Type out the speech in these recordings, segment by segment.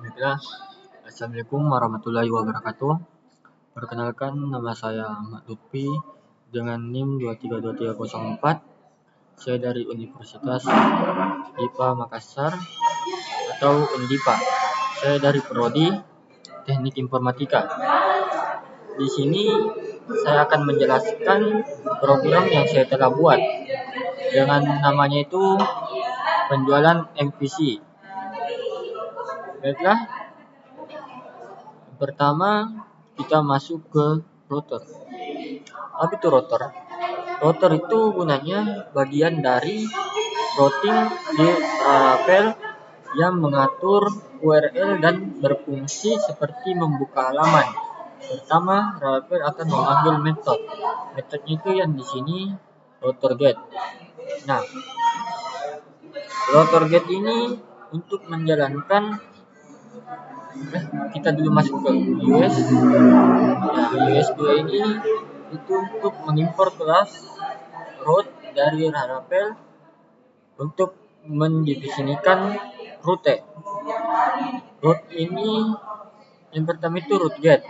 Baiklah, Assalamualaikum warahmatullahi wabarakatuh. Perkenalkan, nama saya Ahmad Lutfi dengan NIM 232304. Saya dari Universitas IPA Makassar atau Undipa. Saya dari Prodi Teknik Informatika. Di sini saya akan menjelaskan program yang saya telah buat dengan namanya itu penjualan MVC. Baiklah, pertama kita masuk ke router. Apa itu router? Router itu gunanya bagian dari routing di Laravel yang mengatur URL dan berfungsi seperti membuka halaman. Pertama, Laravel akan memanggil metode. Metodenya itu yang di sini router get. Nah, router get ini untuk menjalankan kita dulu masuk ke US. US2 ini itu untuk mengimpor kelas root dari Laravel untuk mendefinisikan root. Root ini yang pertama itu root get.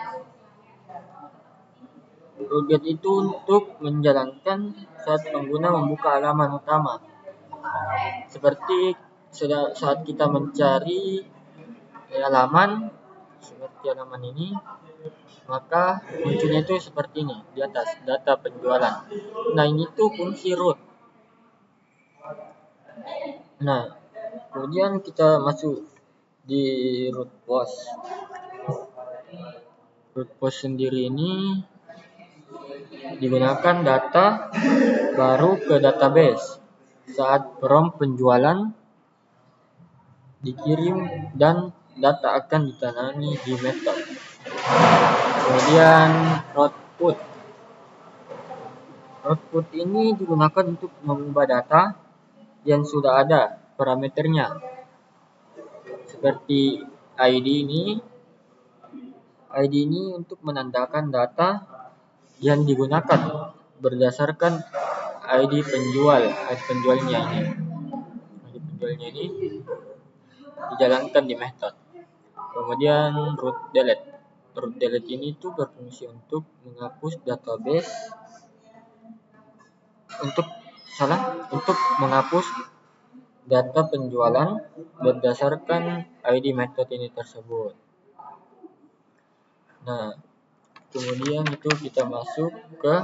Root get itu untuk menjalankan saat pengguna membuka halaman utama. Seperti saat kita mencari halaman seperti halaman ini, maka munculnya itu seperti ini di atas, data penjualan. Nah, ini tuh fungsi root. Nah, kemudian kita masuk di root post. Root post sendiri ini digunakan data baru ke database saat prompt penjualan dikirim dan data akan ditanami di method. Kemudian root put. Root put ini digunakan untuk mengubah data yang sudah ada parameternya. Seperti ID ini untuk menandakan data yang digunakan berdasarkan ID penjualnya ini. ID penjualnya ini dijalankan di method. Kemudian root delete. Root delete ini tuh berfungsi untuk menghapus database untuk menghapus data penjualan berdasarkan ID method ini tersebut. Nah, kemudian itu kita masuk ke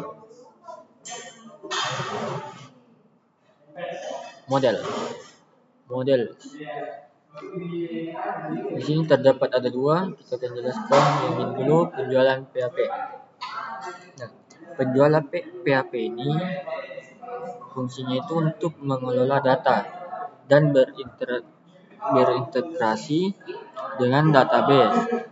model. Di sini terdapat ada dua, kita akan jelaskan yang dulu penjualan PHP. Nah, penjualan PHP ini fungsinya itu untuk mengelola data dan berintegrasi dengan database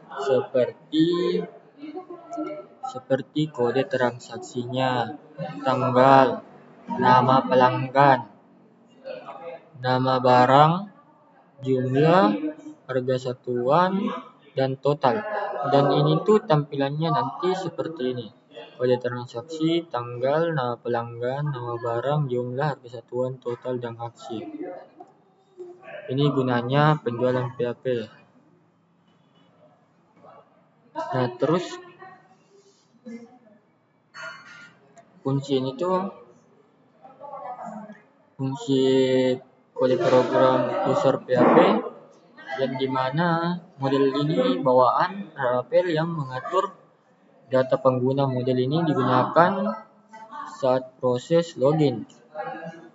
seperti kode transaksinya, tanggal, nama pelanggan, nama barang, jumlah, harga satuan, dan total. Dan ini tuh tampilannya nanti seperti ini. Kode transaksi, tanggal, nama pelanggan, nama barang, jumlah, harga satuan, total, dan aksi. Ini gunanya penjualan PHP. Nah, terus fungsi ini tuh fungsi kode program user PHP yang dimana model ini bawaan Laravel yang mengatur data pengguna. Model ini digunakan saat proses login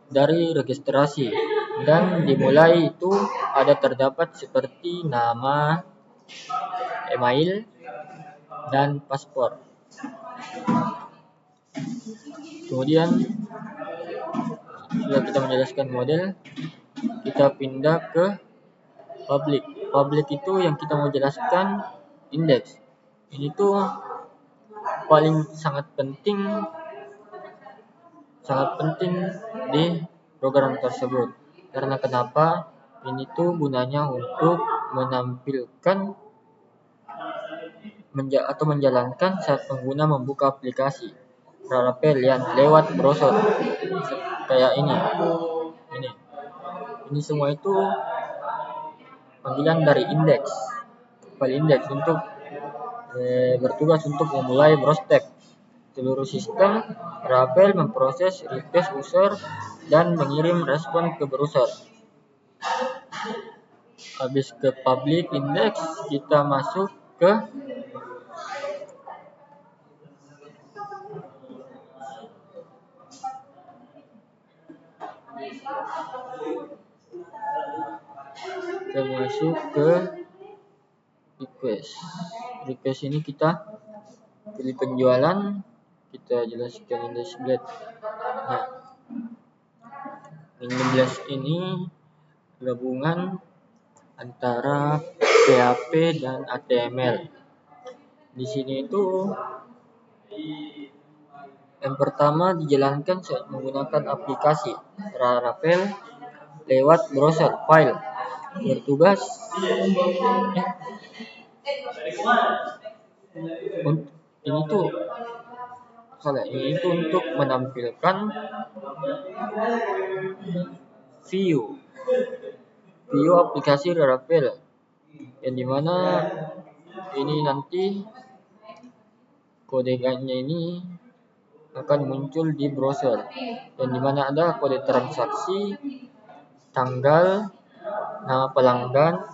dari registrasi dan dimulai itu ada terdapat seperti nama, email, dan paspor. Kemudian setelah kita menjelaskan model, kita pindah ke public. Public itu yang kita mau jelaskan index. Ini tuh paling sangat penting di program tersebut. Karena kenapa? Ini tuh gunanya untuk menampilkan atau menjalankan saat pengguna membuka aplikasi Laravel yang lewat browser kayak ini semua itu panggilan dari indeks, file indeks untuk bertugas untuk memulai browse. Seluruh sistem Laravel memproses request user dan mengirim respon ke browser. Habis ke public index, kita masuk ke request. Request ini kita pilih penjualan, kita jelaskan index blade. Nah, index blade ini gabungan antara PHP dan HTML. Di sini itu yang pertama dijalankan saat menggunakan aplikasi Laravel lewat browser file. Bertugas ini tuh untuk menampilkan view aplikasi Laravel, yang dimana ini nanti kodenya ini akan muncul di browser, yang dimana ada kode transaksi, tanggal, nama pelanggan,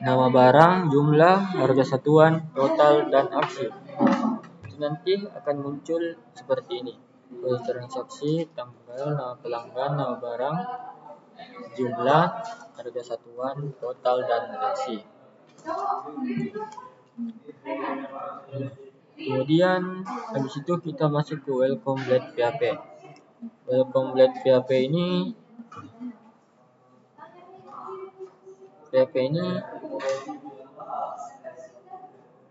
nama barang, jumlah, harga satuan, total, dan aksi. Itu nanti akan muncul seperti ini: kode transaksi, tanggal, nama pelanggan, nama barang, jumlah, harga satuan, total, dan aksi. Kemudian habis itu kita masuk ke welcome blade PHP. Welcome blade PHP ini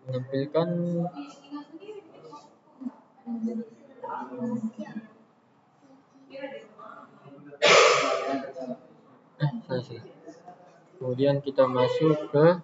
menampilkan Kemudian kita masuk ke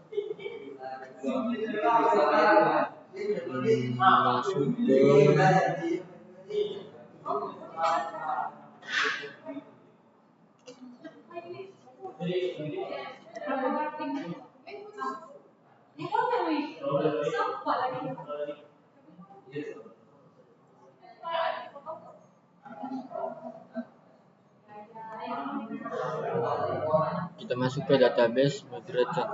database migration.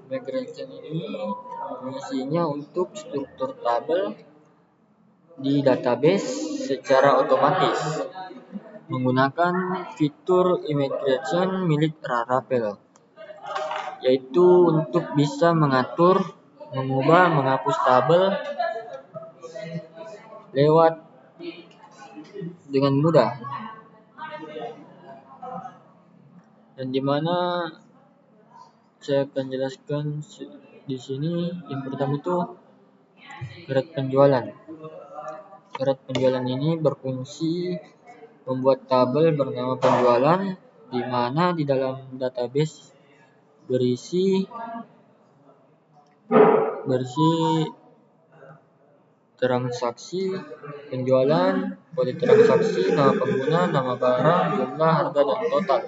Migration ini fungsinya untuk struktur tabel di database secara otomatis menggunakan fitur immigration milik Laravel, yaitu untuk bisa mengatur, mengubah, menghapus tabel lewat dengan mudah. Dan dimana saya akan jelaskan di sini. Yang pertama itu syarat penjualan. Syarat penjualan ini berfungsi membuat tabel bernama penjualan, di mana di dalam database berisi transaksi penjualan, kode transaksi, nama pengguna, nama barang, jumlah, harga, dan total.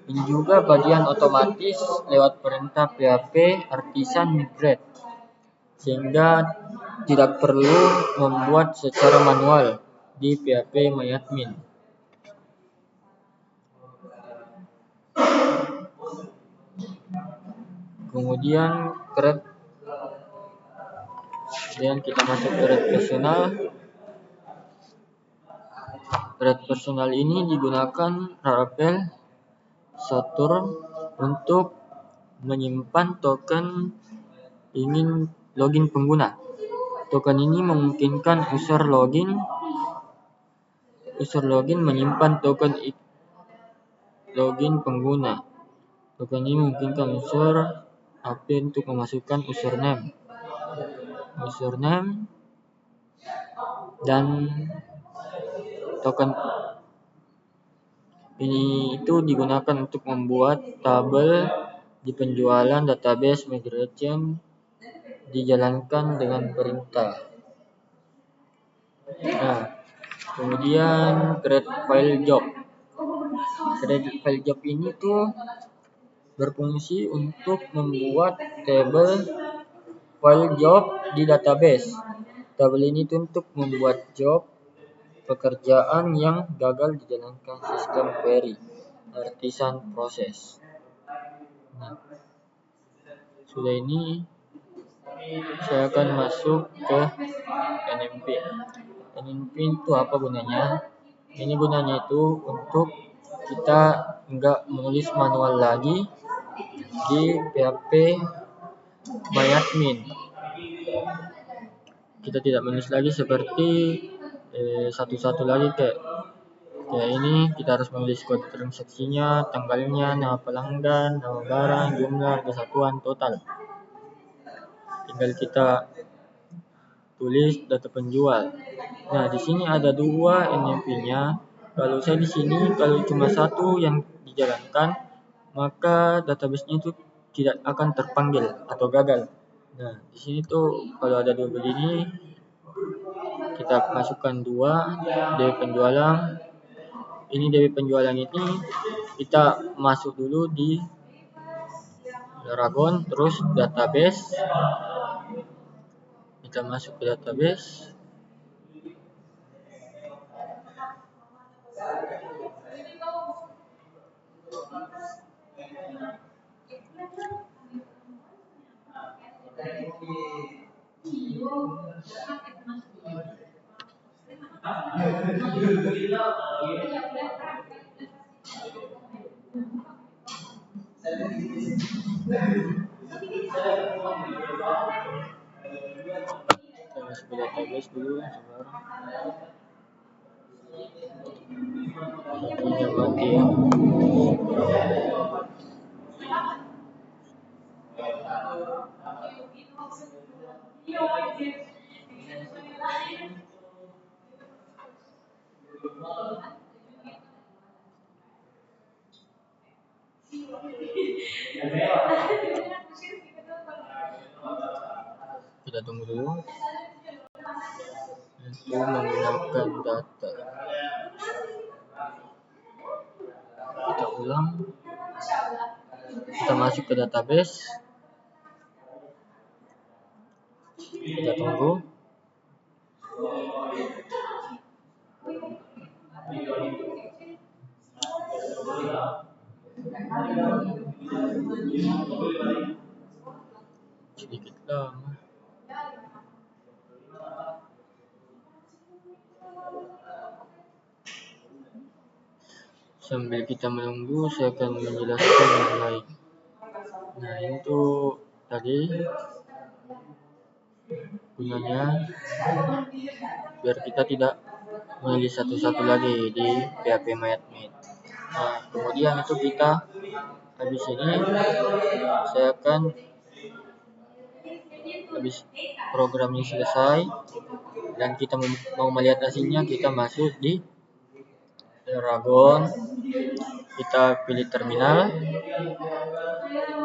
Ini juga bagian otomatis lewat perintah PHP artisan migrate, sehingga tidak perlu membuat secara manual di PHP MyAdmin. Kemudian kita masuk ke red personal. Red personal ini digunakan Laravel Saturn untuk menyimpan token ingin login pengguna. Token ini memungkinkan user login menyimpan token login pengguna. Token ini memungkinkan user HP untuk memasukkan username dan token ini itu digunakan untuk membuat tabel di penjualan database migration dijalankan dengan perintah. Nah, kemudian create file job. Create file job ini tuh berfungsi untuk membuat tabel file job di database. Tabel ini untuk membuat job pekerjaan yang gagal dijalankan sistem query artisan proses. Nah, sudah ini saya akan masuk ke NMP. NMP itu apa gunanya? Ini gunanya itu untuk kita nggak menulis manual lagi di PHP MyAdmin. Kita tidak menulis lagi seperti satu-satu lagi kayak ini kita harus menulis kode transaksinya, tanggalnya, nama pelanggan, nama barang, jumlah, kesatuan, total. Tinggal kita tulis data penjual. Nah, di sini ada dua NMP-nya. Kalau saya di sini kalau cuma satu yang dijalankan, maka database-nya itu tidak akan terpanggil atau gagal. Nah, di sini tuh kalau ada dua begini, kita masukkan dua DB penjualan. Ini DB penjualan ini kita masuk dulu di Laragon, terus database. Kita masuk ke database. Kita masuk ke database dulu sekarang. Ini mati ya. Kita tunggu dulu untuk menggunakan data. Kita ulang. Kita masuk ke database. Kita tunggu. Sedikit lama. Sambil kita menunggu, saya akan menjelaskan yang lain. Nah, itu tadi gunanya biar kita tidak menulis satu-satu lagi di PHP MyAdmin. Nah, kemudian itu kita habis ini saya akan habis program ini selesai dan kita mau melihat hasilnya, kita masuk di Dragon, kita pilih terminal,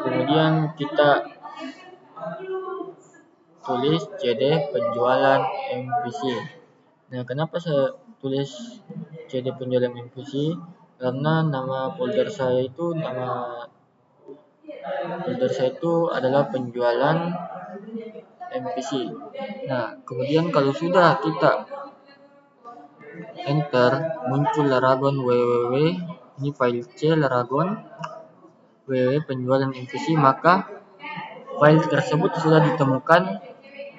kemudian kita tulis cd penjualan MVC. Nah, kenapa saya tulis cd penjualan MVC? Karena nama folder saya itu adalah penjualan MVC. Nah, kemudian kalau sudah kita enter, muncul Laragon www, ini file C Laragon www penjualan MVC, maka file tersebut sudah ditemukan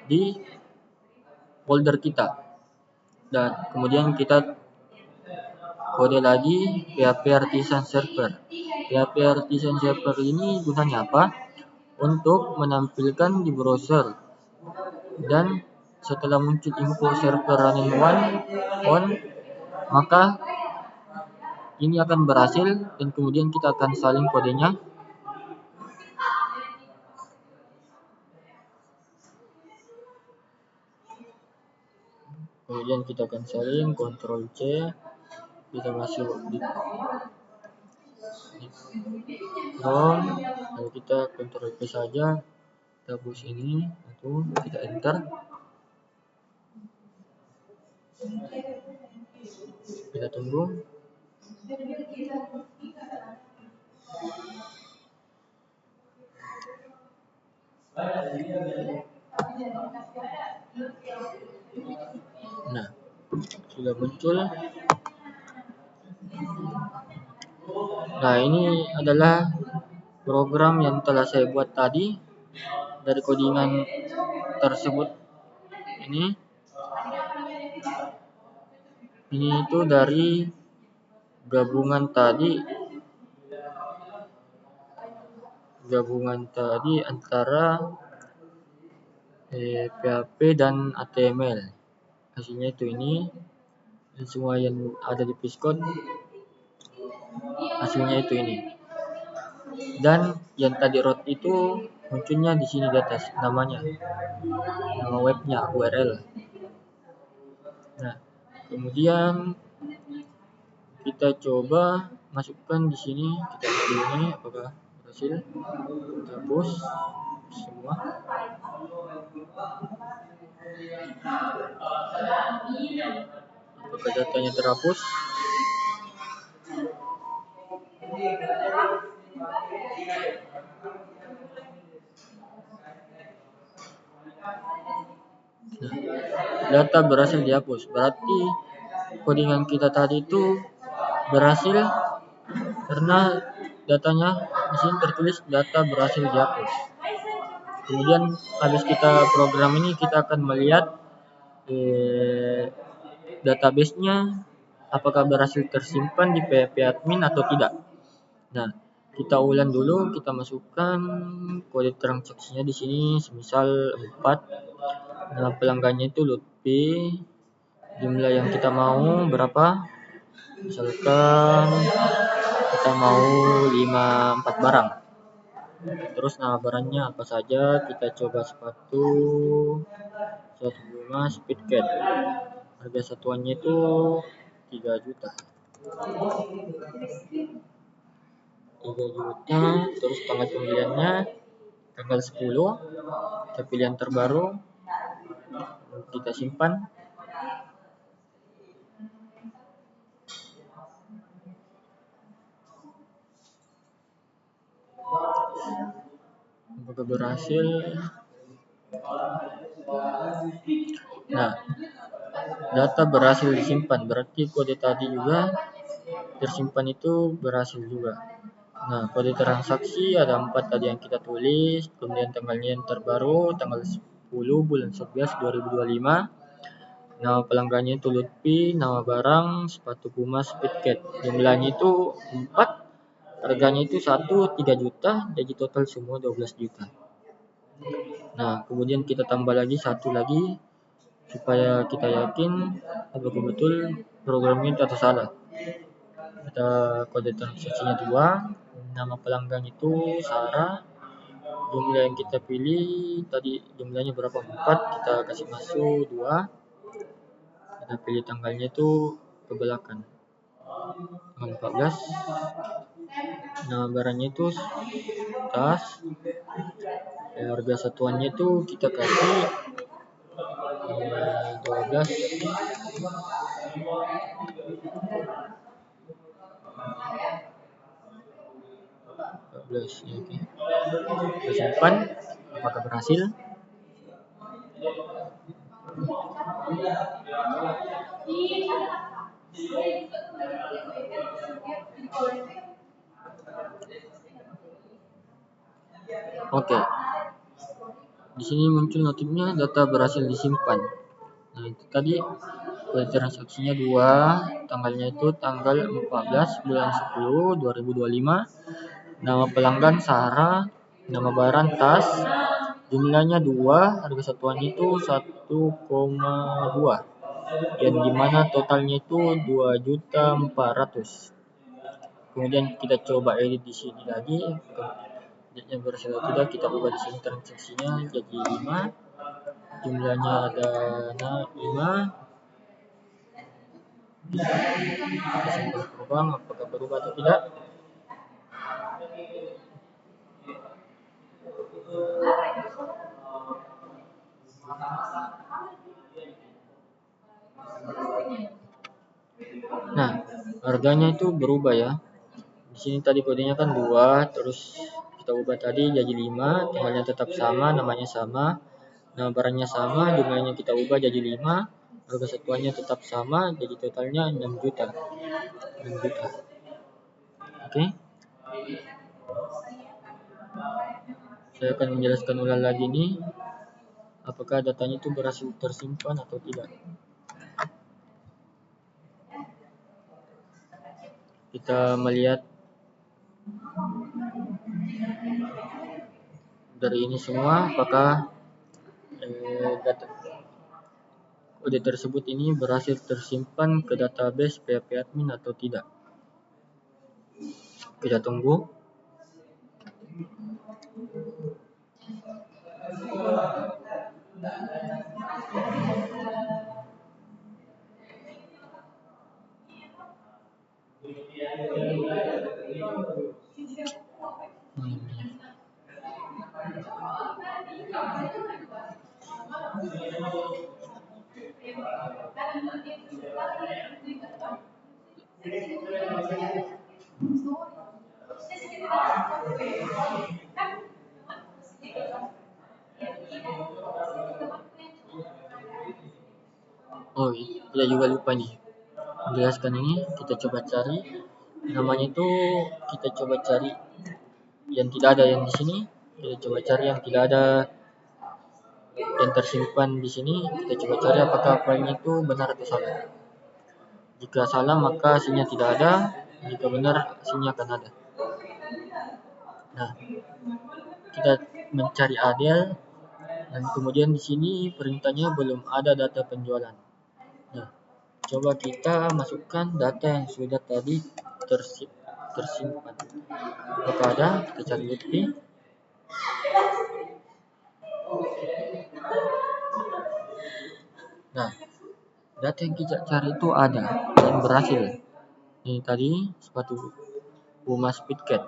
di folder kita. Dan kemudian kita kode lagi PHP Artisan Server. PHP Artisan Server ini gunanya apa? Untuk menampilkan di browser. Dan setelah muncul info server running on, maka ini akan berhasil dan kemudian kita akan salin kodenya. Kemudian kita akan salin, Ctrl C, kita masuk di Chrome, lalu kita Ctrl P saja, kita hapus ini, lalu kita enter. Kita tunggu. Nah, sudah muncul. Nah, ini adalah program yang telah saya buat tadi dari codingan tersebut. Ini itu dari gabungan tadi antara PHP dan HTML. Hasilnya itu ini, dan semua yang ada di Piscode hasilnya itu ini. Dan yang tadi root itu munculnya di sini di atas namanya, nama webnya, URL. Nah, kemudian kita coba masukkan di sini, kita lihat ini apakah berhasil. Kita hapus semua. Apakah datanya terhapus? Nah, data berhasil dihapus. Berarti codingan kita tadi itu berhasil karena datanya di sini tertulis data berhasil dihapus. Kemudian habis kita program ini, kita akan melihat database-nya apakah berhasil tersimpan di PHP admin atau tidak. Nah, kita ulang dulu, kita masukkan kode transaksinya di sini, semisal 4. Nah, pelanggannya itu Lutfi. Jumlah yang kita mau berapa? Misalkan kita mau 4 barang. Terus nama barangnya apa saja? Kita coba sepatu, satu bunga, speedcat. Harga satuannya itu 3 juta. 3 juta. Terus tanggal pembeliannya tanggal 10. Kita pilih yang terbaru. Kita simpan. Apakah berhasil? Nah, data berhasil disimpan, berarti kode tadi juga tersimpan itu berhasil juga. Nah, kode transaksi ada 4 tadi yang kita tulis, kemudian tanggalnya yang terbaru tanggal 10 bulan 11 2025. Nama pelanggannya itu Lutfi, nama barang sepatu Puma Speedcat. Jumlahnya itu 4, harganya itu 3 juta, jadi total semua 12 juta. Nah, kemudian kita tambah lagi satu lagi supaya kita yakin apakah betul programnya itu atau salah. Kita kode transaksinya 2, nama pelanggan itu Sarah, jumlah yang kita pilih tadi jumlahnya berapa, 4, kita kasih masuk 2, kita pilih tanggalnya itu ke belakang, tanggal 14. Nama barangnya itu tas, harga satuannya itu kita kasih 12. Ya, oke. Kita simpan. Apakah berhasil? Oke. Di sini muncul notifnya data berhasil disimpan. Nah, itu tadi kode transaksinya 2, tanggalnya itu tanggal 14 bulan 10 2025. Nama pelanggan Sarah, nama barang tas, jumlahnya 2, harga satuannya itu 1,2, yang dimana totalnya itu 2.400.000. Kemudian kita coba edit di sini lagi, yang berhasil atau tidak. Kita ubah di sini transaksinya jadi 5, jumlahnya ada 5. Kita simpan perubahan, apakah berubah atau tidak. Nah, harganya itu berubah ya. Di sini tadi kodenya kan 2, terus kita kita ubah tadi jadi 5, tanggalnya tetap sama, namanya sama. Nah, barangnya sama, jumlahnya kita ubah jadi 5, harga satuannya tetap sama, jadi totalnya 6 juta. 6 juta. Oke. Saya akan menjelaskan ulang lagi nih, apakah datanya itu berhasil tersimpan atau tidak. Kita melihat dari ini semua, apakah data kode tersebut ini berhasil tersimpan ke database PHP admin atau tidak. Kita tunggu. Oh, kita juga lupa nih menjelaskan ini. Kita coba cari namanya itu, kita coba cari yang tidak ada yang di sini, kita coba cari yang tidak ada yang tersimpan di sini. Kita coba cari apakah filenya itu benar atau salah. Jika salah maka hasilnya tidak ada, jika benar hasilnya akan ada. Nah, kita mencari Adel, dan kemudian di sini perintahnya belum ada data penjualan. Nah, coba kita masukkan data yang sudah tadi tersimpan. Apakah ada? Kita cari Lutfi. Nah, data yang kita cari itu ada dan berhasil. Ini tadi sepatu Puma Speedcat.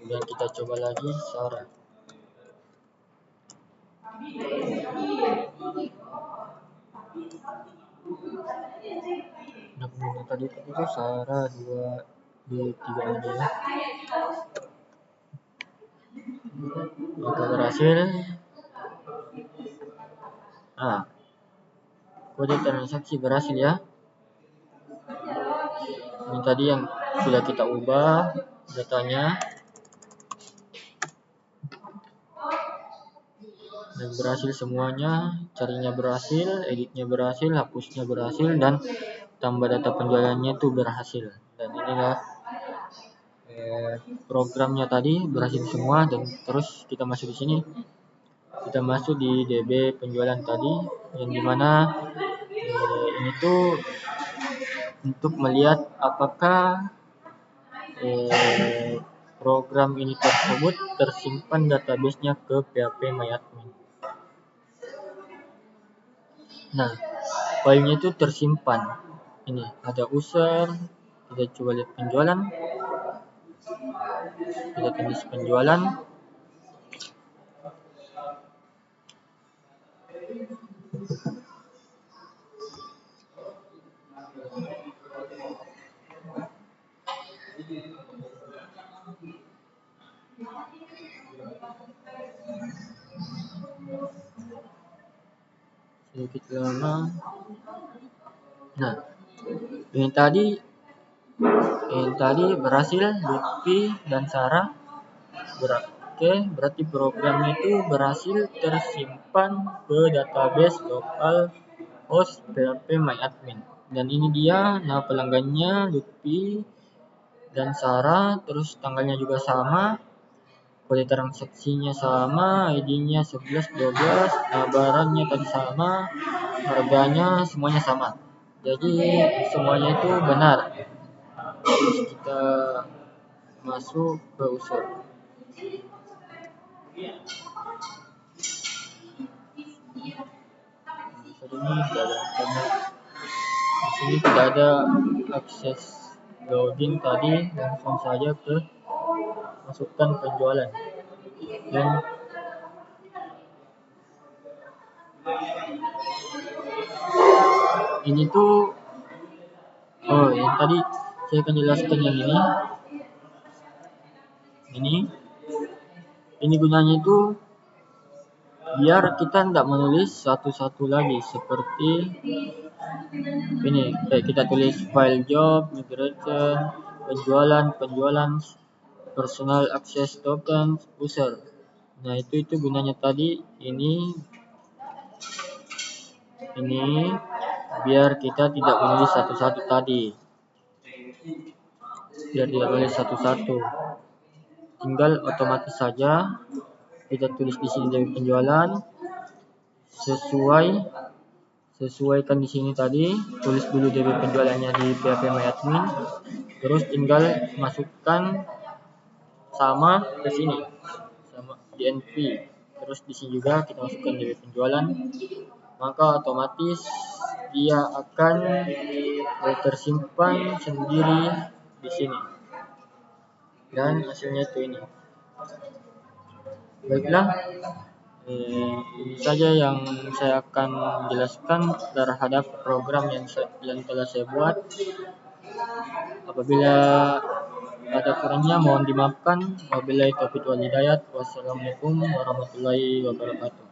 Kemudian kita coba lagi Sarah. Nah, kemudian tadi itu Sarah 2 3 aja ya. Jika berhasil, kode transaksi berhasil ya. Ini tadi yang sudah kita ubah datanya, dan berhasil semuanya. Carinya berhasil, editnya berhasil, hapusnya berhasil, dan tambah data penjualannya itu berhasil. Dan inilah programnya tadi berhasil semua. Dan terus kita masuk di sini, kita masuk di DB penjualan tadi, yang dimana ini tuh untuk melihat apakah program ini tersebut tersimpan database-nya ke PHP MyAdmin. Nah, filenya itu tersimpan. Ini ada user, kita coba lihat penjualan, kita tulis penjualan. Sedikit lama. Nah, ini tadi berhasil Lutfi dan Sarah. Berarti programnya itu berhasil tersimpan ke database lokal host PHP MyAdmin. Dan ini dia nama pelanggannya Lutfi dan Sarah, terus tanggalnya juga sama, kode transaksinya sama, ID-nya 1112, barangnya tadi sama, harganya semuanya sama. Jadi semuanya itu benar. Terus kita masuk ke user. Ini tidak ada internet. Di sini tidak ada akses login tadi, langsung saja ke masukkan penjualan. Dan ini tuh, yang tadi saya akan jelaskan yang ini Ini gunanya itu biar kita tidak menulis satu-satu lagi, seperti ini. Kayak kita tulis file job, migration, penjualan, personal access token, user. Nah, itu gunanya tadi. Ini biar kita tidak menulis satu-satu tadi. Biar tidak menulis satu-satu. Tinggal otomatis saja kita tulis di sini dari penjualan, sesuaikan di sini tadi, tulis dulu dari penjualannya di PHP MyAdmin, terus tinggal masukkan sama ke sini, sama di NV. Terus di sini juga kita masukkan dari penjualan, maka otomatis dia akan tersimpan sendiri di sini. Dan hasilnya itu ini. Baiklah, ini saja yang saya akan jelaskan terhadap program yang telah saya buat. Apabila ada kurangnya mohon dimaafkan. Wabillahi taufiq wal hidayah. Wassalamualaikum warahmatullahi wabarakatuh.